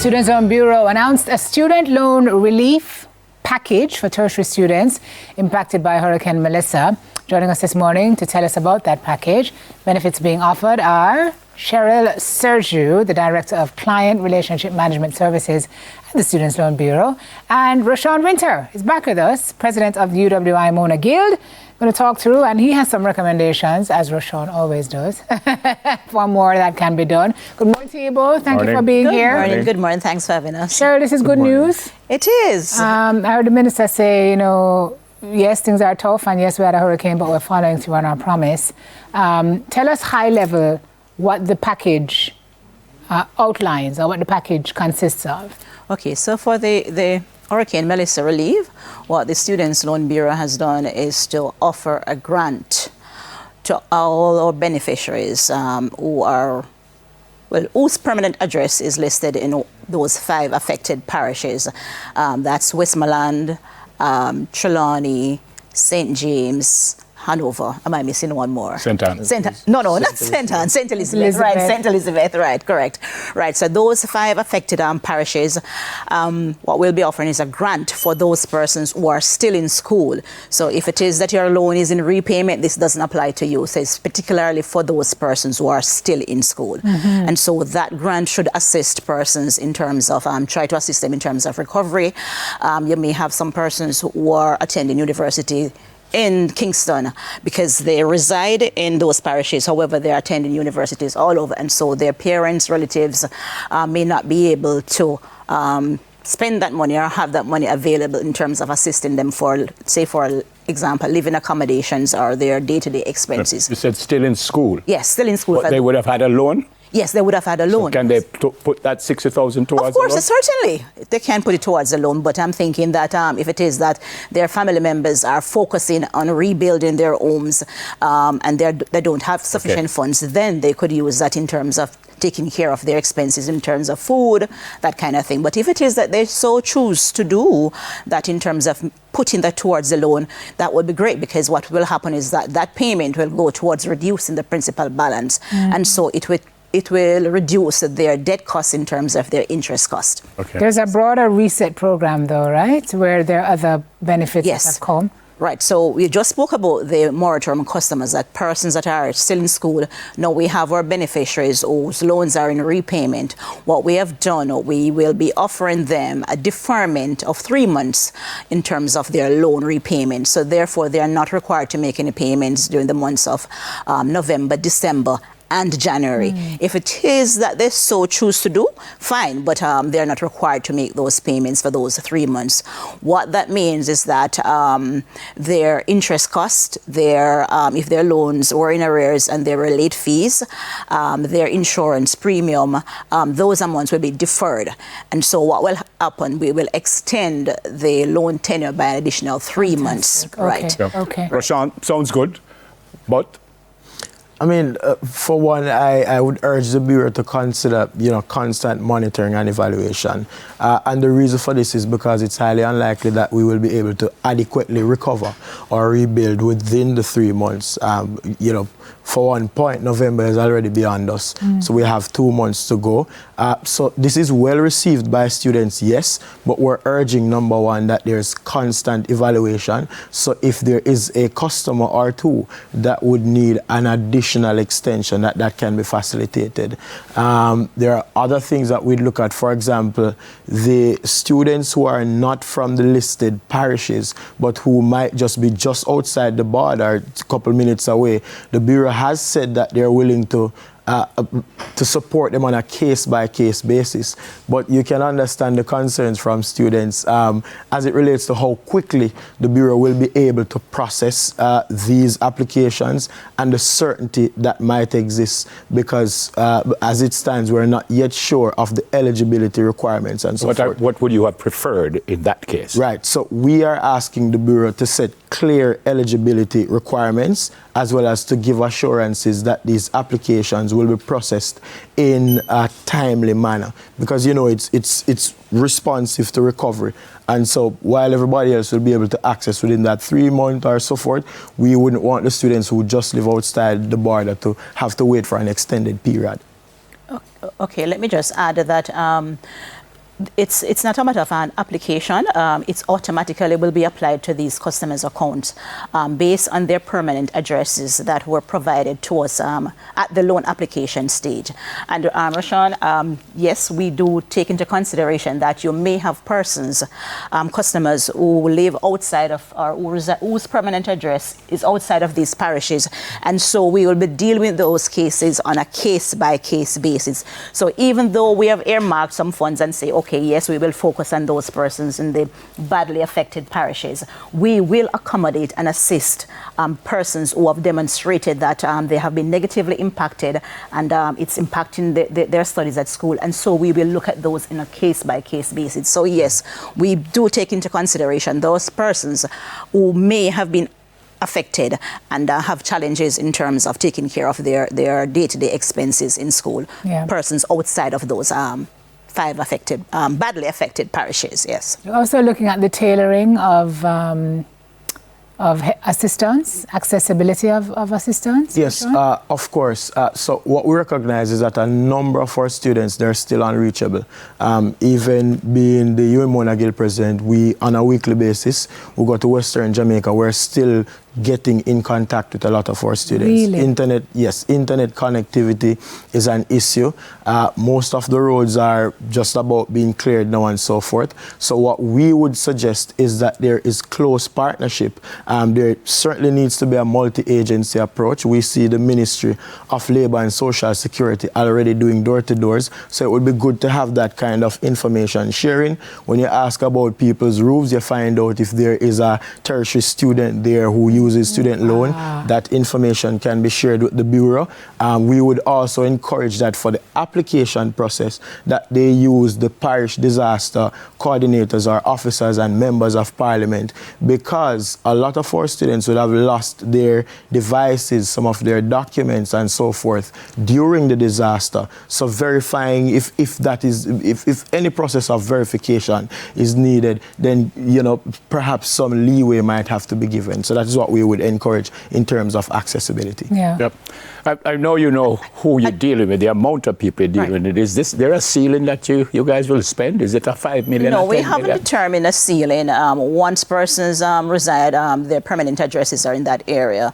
Students Loan Bureau announced a student loan relief package for tertiary students impacted by Hurricane Melissa. Joining us this morning to tell us about that package. Benefits being offered are Cheryl Sergiu, the Director of Client Relationship Management Services at the Students Loan Bureau, and Rashawn Winter is back with us, President of the UWI Mona Guild. Going to talk through, and he has some recommendations, as Rashawn always does, for more that can be done. Good morning to you both. Thank you for being here. Good morning. Good morning. Thanks for having us. Cheryl, this is good news. It is. I heard the minister say, yes, things are tough, and yes, we had a hurricane, but we're following through on our promise. Tell us high level what the package outlines or what the package consists of. Okay, so for the Hurricane Melissa relief, what the Students Loan Bureau has done is to offer a grant to all our beneficiaries whose permanent address is listed in those 5 affected parishes. That's Westmoreland, Trelawney, St. James, Hanover. Am I missing one more? St. Anne. No, not St. Anne. St. Elizabeth. Right, St. Elizabeth. Right, correct. Right, so those 5 affected parishes, what we'll be offering is a grant for those persons who are still in school. So if it is that your loan is in repayment, this doesn't apply to you. So it's particularly for those persons who are still in school. Mm-hmm. And so that grant should assist persons in terms of, try to assist them in terms of recovery. You may have some persons who are attending university in Kingston because they reside in those parishes. However, they're attending universities all over, and so their parents, relatives may not be able to spend that money or have that money available in terms of assisting them for, say, for example, living accommodations or their day-to-day expenses. You said still in school? Yes, still in school. But they would have had a loan? Yes, they would have had a loan. So can they put that 60,000 towards Of course, the loan? certainly. They can put it towards the loan, but I'm thinking that if it is that their family members are focusing on rebuilding their homes and they don't have sufficient funds, then they could use that in terms of taking care of their expenses in terms of food, that kind of thing. But if it is that they so choose to do that in terms of putting that towards the loan, that would be great, because what will happen is that that payment will go towards reducing the principal balance. And so it will reduce their debt costs in terms of their interest cost. Okay. There's a broader reset program though, right? Where there are other benefits that have come. Right, so we just spoke about the moratorium customers, that persons that are still in school. Now we have our beneficiaries whose loans are in repayment. What we have done, we will be offering them a deferment of 3 months in terms of their loan repayment. So therefore, they are not required to make any payments during the months of November, December, and January. If it is that they so choose to do, fine, but they're not required to make those payments for those 3 months. What that means is that their interest cost, if their loans were in arrears and there were late fees, their insurance premium, those amounts will be deferred. And so what will happen, we will extend the loan tenure by an additional 3 months. Okay. Right. Yeah. Okay. Rashawn, sounds good, but I mean, for one, I would urge the Bureau to consider, constant monitoring and evaluation. And the reason for this is because it's highly unlikely that we will be able to adequately recover or rebuild within the 3 months. For one point, November is already beyond us. So we have 2 months to go. So this is well received by students, yes, but we're urging, number one, that there's constant evaluation. So if there is a customer or two that would need an additional extension, that can be facilitated. There are other things that we'd look at. For example, the students who are not from the listed parishes, but who might just be just outside the border, a couple minutes away, the Bureau has said that they're willing to support them on a case-by-case basis. But you can understand the concerns from students as it relates to how quickly the Bureau will be able to process these applications and the certainty that might exist, because as it stands, we're not yet sure of the eligibility requirements and so forth. What would you have preferred in that case? Right, so we are asking the Bureau to set clear eligibility requirements, as well as to give assurances that these applications will be processed in a timely manner, because it's responsive to recovery. And so while everybody else will be able to access within that 3 month or so forth, we wouldn't want the students who just live outside the border to have to wait for an extended period. Okay, let me just add that It's not a matter of an application. It's automatically will be applied to these customers' accounts based on their permanent addresses that were provided to us at the loan application stage. And Rashawn, yes, we do take into consideration that you may have persons, customers who live outside of or whose permanent address is outside of these parishes, and so we will be dealing with those cases on a case-by-case basis. So even though we have earmarked some funds and say, okay, yes, we will focus on those persons in the badly affected parishes, we will accommodate and assist persons who have demonstrated that they have been negatively impacted and it's impacting their studies at school. And so we will look at those in a case-by-case basis. So yes, we do take into consideration those persons who may have been affected and have challenges in terms of taking care of their day-to-day expenses in school. Yeah. Persons outside of those 5 affected, badly affected parishes, yes. You're also looking at the tailoring of assistance, accessibility of assistance? Yes, of course. So what we recognize is that a number of our students, they're still unreachable. Even being the UMONA Guild president, we, on a weekly basis, we go to Western Jamaica, we're still getting in contact with a lot of our students. Really? Internet connectivity is an issue. Most of the roads are just about being cleared now and so forth. So what we would suggest is that there is close partnership. There certainly needs to be a multi-agency approach. We see the Ministry of Labour and Social Security already doing door-to-doors. So it would be good to have that kind of information sharing. When you ask about people's roofs, you find out if there is a tertiary student there who uses student loan, that information can be shared with the Bureau. We would also encourage that for the application process that they use the parish disaster coordinators or officers and members of Parliament, because a lot of our students would have lost their devices, some of their documents and so forth during the disaster. So verifying if any process of verification is needed, then perhaps some leeway might have to be given. So that is what we would encourage in terms of accessibility. Yeah. Yep. I know you know who you're dealing with, the amount of people you're dealing with. Is there a ceiling that you guys will spend? Is it a 5 million? No, or 10 we haven't million? determined a ceiling. Once persons reside, their permanent addresses are in that area,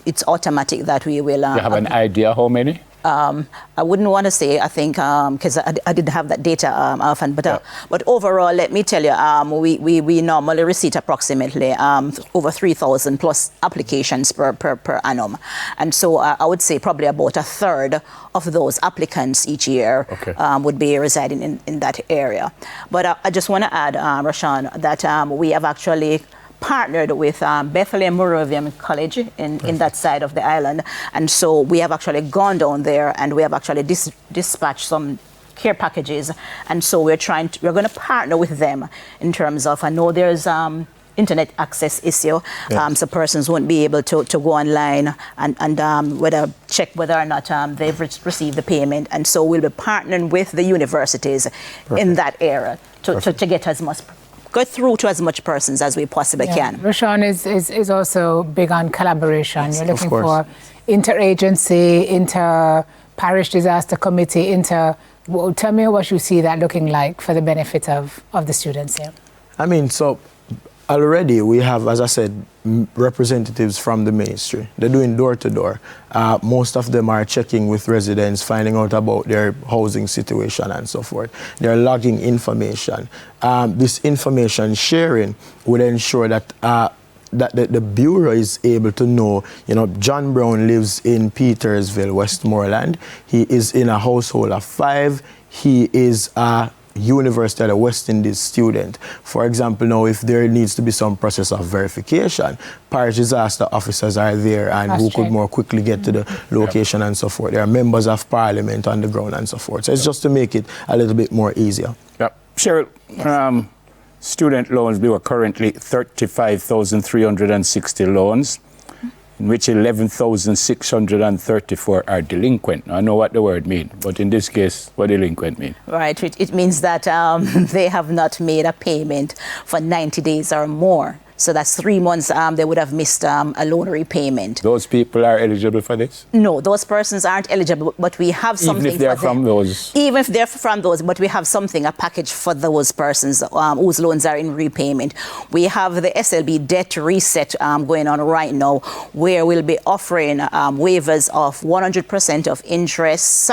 it's automatic that we will... you have an idea how many? I wouldn't want to say, I think, because I didn't have that data often, but overall, let me tell you, we normally receive approximately over 3,000 plus applications per annum. And so I would say probably about a third of those applicants each year would be residing in that area. But I just want to add, Rashawn, that we have actually partnered with Bethlehem Moravian College in that side of the island, and so we have actually gone down there and we have actually dispatched some care packages, and so we're going to partner with them in terms of, I know there's internet access issue, so persons won't be able to go online and check whether or not they've received the payment, and so we'll be partnering with the universities in that area to get go through to as much persons as we possibly can. Rashawn is also big on collaboration. Yes, you're looking of course. for interagency, inter-parish disaster committee, tell me what you see that looking like for the benefit of the students here. I mean, so already we have, as I said, representatives from the ministry. They're doing door-to-door. Most of them are checking with residents, finding out about their housing situation and so forth. They're logging information. This information sharing would ensure that that the Bureau is able to know, John Brown lives in Petersville, Westmoreland. He is in a household of 5. He is a University of the West Indies student. For example, now if there needs to be some process of verification, parish disaster officers are there and who could more quickly get to the location and so forth. There are members of Parliament on the ground and so forth. So it's just to make it a little bit more easier. Yeah. Cheryl, student loans, we were currently 35,360 loans, in which 11,634 are delinquent. I know what the word means, but in this case, what delinquent mean? Right, it means that they have not made a payment for 90 days or more. So that's 3 months they would have missed a loan repayment. Those people are eligible for this? No, those persons aren't eligible, but we have something. Even if they're from those? Even if they're from those, but we have something, a package for those persons whose loans are in repayment. We have the SLB debt reset going on right now, where we'll be offering waivers of 100% of interest,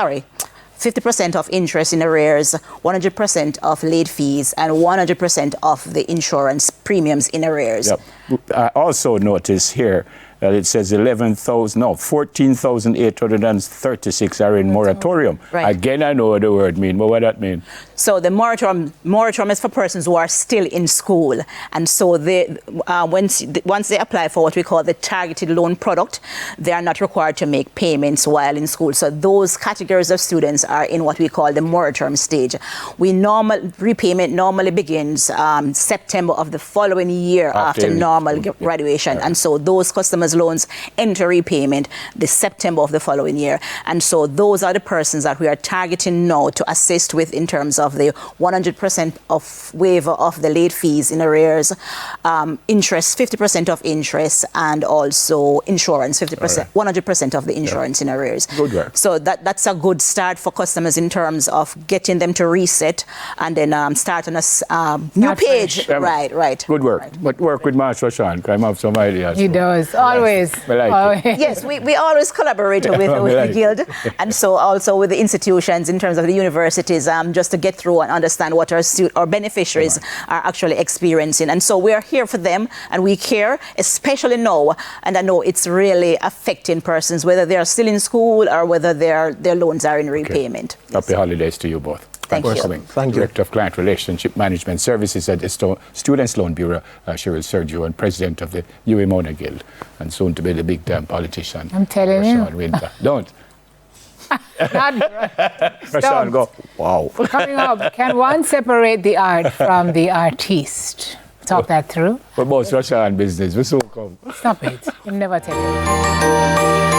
50% of interest in arrears, 100% of late fees, and 100% of the insurance premiums in arrears. Yep. I also notice here that it says 14,836 are in moratorium. Right. Again, I know what the word means, but what does that mean? So the moratorium is for persons who are still in school, and so they, once they apply for what we call the targeted loan product, they are not required to make payments while in school. So those categories of students are in what we call the moratorium stage. Repayment normally begins September of the following year after normal graduation, and so those customers' loans enter repayment the September of the following year. And so those are the persons that we are targeting now to assist with in terms of the 100% of waiver of the late fees in arrears, interest, 50% of interest, and also insurance, 50%, 100% of the insurance in arrears. Good work. So that's a good start for customers in terms of getting them to reset and then start on a new page. Right. Good work. Right. But work with Marshall Sean, because I have some ideas. He does, always. Yes, we always collaborate with the Guild, and so also with the institutions in terms of the universities, just to get through and understand what our beneficiaries are actually experiencing. And so we are here for them, and we care, especially now. And I know it's really affecting persons, whether they are still in school or whether their loans are in repayment. Happy holidays to you both. Thank you. Thank you. Director of Client Relationship Management Services at the Students' Loan Bureau, Cheryl Sergio, and President of the UA Mona Guild, and soon to be the big-time politician. I'm telling you. Rashawn Winter. Don't. Rashawn, go. Wow. Coming up, can one separate the art from the artiste? Talk that through. For most Rashawn business, we soon come. Stop it. You'll never tell you.